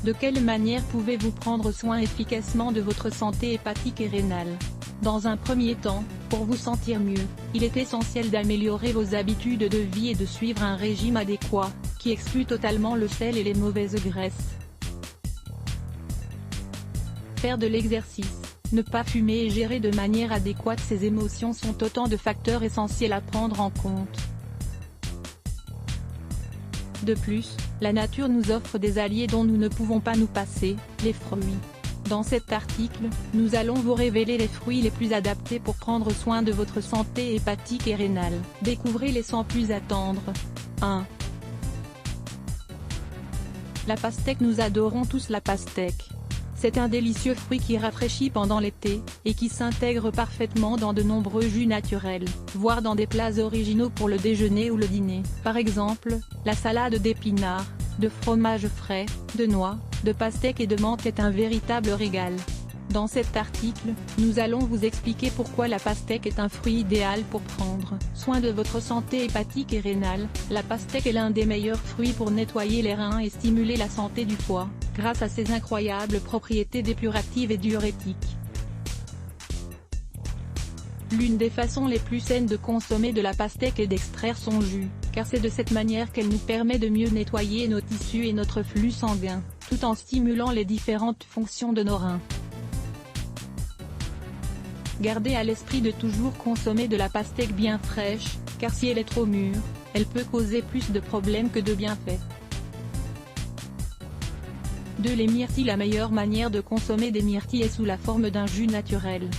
De quelle manière pouvez-vous prendre soin efficacement de votre santé hépatique et rénale? Dans un premier temps, pour vous sentir mieux, il est essentiel d'améliorer vos habitudes de vie et de suivre un régime adéquat, qui exclut totalement le sel et les mauvaises graisses. Faire de l'exercice, ne pas fumer et gérer de manière adéquate ses émotions sont autant de facteurs essentiels à prendre en compte. De plus, la nature nous offre des alliés dont nous ne pouvons pas nous passer, les fruits. Dans cet article, nous allons vous révéler les fruits les plus adaptés pour prendre soin de votre santé hépatique et rénale. Découvrez-les sans plus attendre. 1. La pastèque. Nous adorons tous la pastèque. C'est un délicieux fruit qui rafraîchit pendant l'été, et qui s'intègre parfaitement dans de nombreux jus naturels, voire dans des plats originaux pour le déjeuner ou le dîner. Par exemple, la salade d'épinards, de fromage frais, de noix, de pastèque et de menthe est un véritable régal. Dans cet article, nous allons vous expliquer pourquoi la pastèque est un fruit idéal pour prendre soin de votre santé hépatique et rénale. La pastèque est l'un des meilleurs fruits pour nettoyer les reins et stimuler la santé du foie, grâce à ses incroyables propriétés dépuratives et diurétiques. L'une des façons les plus saines de consommer de la pastèque est d'extraire son jus, car c'est de cette manière qu'elle nous permet de mieux nettoyer nos tissus et notre flux sanguin, tout en stimulant les différentes fonctions de nos reins. Gardez à l'esprit de toujours consommer de la pastèque bien fraîche, car si elle est trop mûre, elle peut causer plus de problèmes que de bienfaits. 2. Les myrtilles. La meilleure manière de consommer des myrtilles est sous la forme d'un jus naturel.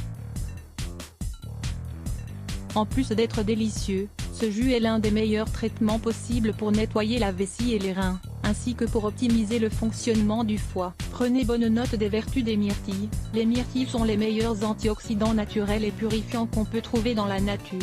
En plus d'être délicieux, ce jus est l'un des meilleurs traitements possibles pour nettoyer la vessie et les reins, ainsi que pour optimiser le fonctionnement du foie. Prenez bonne note des vertus des myrtilles. Les myrtilles sont les meilleurs antioxydants naturels et purifiants qu'on peut trouver dans la nature.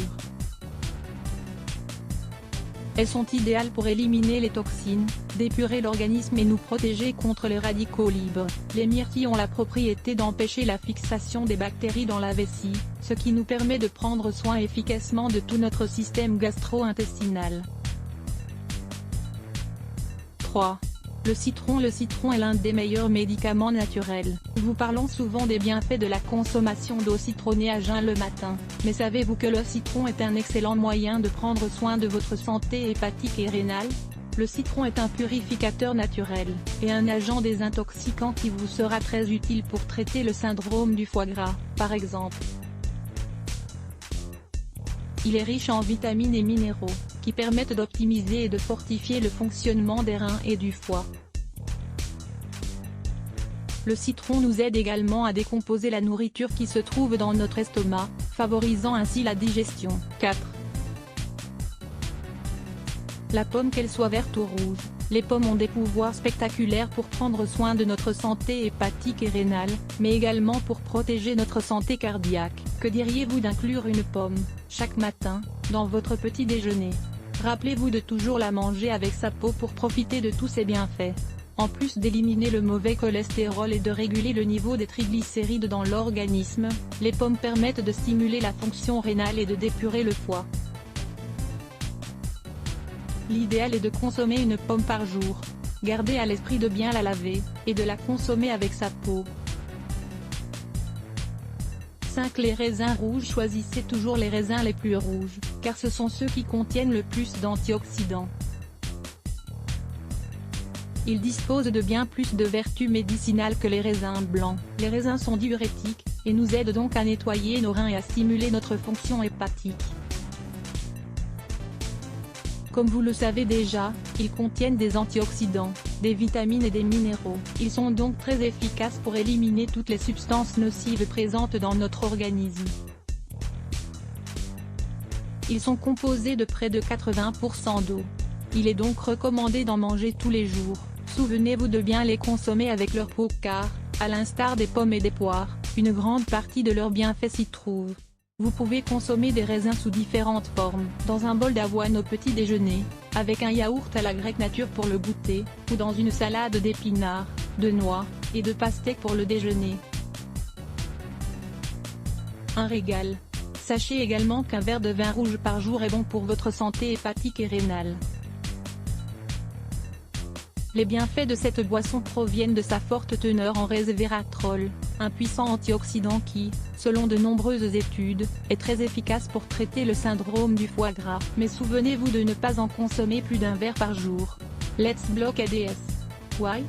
Elles sont idéales pour éliminer les toxines, d'épurer l'organisme et nous protéger contre les radicaux libres. Les myrtilles ont la propriété d'empêcher la fixation des bactéries dans la vessie, ce qui nous permet de prendre soin efficacement de tout notre système gastro-intestinal. 3. Le citron. Le citron est l'un des meilleurs médicaments naturels. Nous vous parlons souvent des bienfaits de la consommation d'eau citronnée à jeun le matin, mais savez-vous que le citron est un excellent moyen de prendre soin de votre santé hépatique et rénale? Le citron est un purificateur naturel, et un agent désintoxicant qui vous sera très utile pour traiter le syndrome du foie gras, par exemple. Il est riche en vitamines et minéraux, qui permettent d'optimiser et de fortifier le fonctionnement des reins et du foie. Le citron nous aide également à décomposer la nourriture qui se trouve dans notre estomac, favorisant ainsi la digestion. 4. La pomme. Qu'elle soit verte ou rouge, les pommes ont des pouvoirs spectaculaires pour prendre soin de notre santé hépatique et rénale, mais également pour protéger notre santé cardiaque. Que diriez-vous d'inclure une pomme, chaque matin, dans votre petit déjeuner? Rappelez-vous de toujours la manger avec sa peau pour profiter de tous ses bienfaits. En plus d'éliminer le mauvais cholestérol et de réguler le niveau des triglycérides dans l'organisme, les pommes permettent de stimuler la fonction rénale et de d'épurer le foie. L'idéal est de consommer une pomme par jour. Gardez à l'esprit de bien la laver, et de la consommer avec sa peau. 5. Les raisins rouges. Choisissez toujours les raisins les plus rouges, car ce sont ceux qui contiennent le plus d'antioxydants. Ils disposent de bien plus de vertus médicinales que les raisins blancs. Les raisins sont diurétiques, et nous aident donc à nettoyer nos reins et à stimuler notre fonction hépatique. Comme vous le savez déjà, ils contiennent des antioxydants, des vitamines et des minéraux. Ils sont donc très efficaces pour éliminer toutes les substances nocives présentes dans notre organisme. Ils sont composés de près de 80% d'eau. Il est donc recommandé d'en manger tous les jours. Souvenez-vous de bien les consommer avec leur peau car, à l'instar des pommes et des poires, une grande partie de leurs bienfaits s'y trouve. Vous pouvez consommer des raisins sous différentes formes, dans un bol d'avoine au petit déjeuner, avec un yaourt à la grecque nature pour le goûter, ou dans une salade d'épinards, de noix, et de pastèques pour le déjeuner. Un régal. Sachez également qu'un verre de vin rouge par jour est bon pour votre santé hépatique et rénale. Les bienfaits de cette boisson proviennent de sa forte teneur en resveratrol, un puissant antioxydant qui, selon de nombreuses études, est très efficace pour traiter le syndrome du foie gras. Mais souvenez-vous de ne pas en consommer plus d'un verre par jour. Let's block ADS. Why?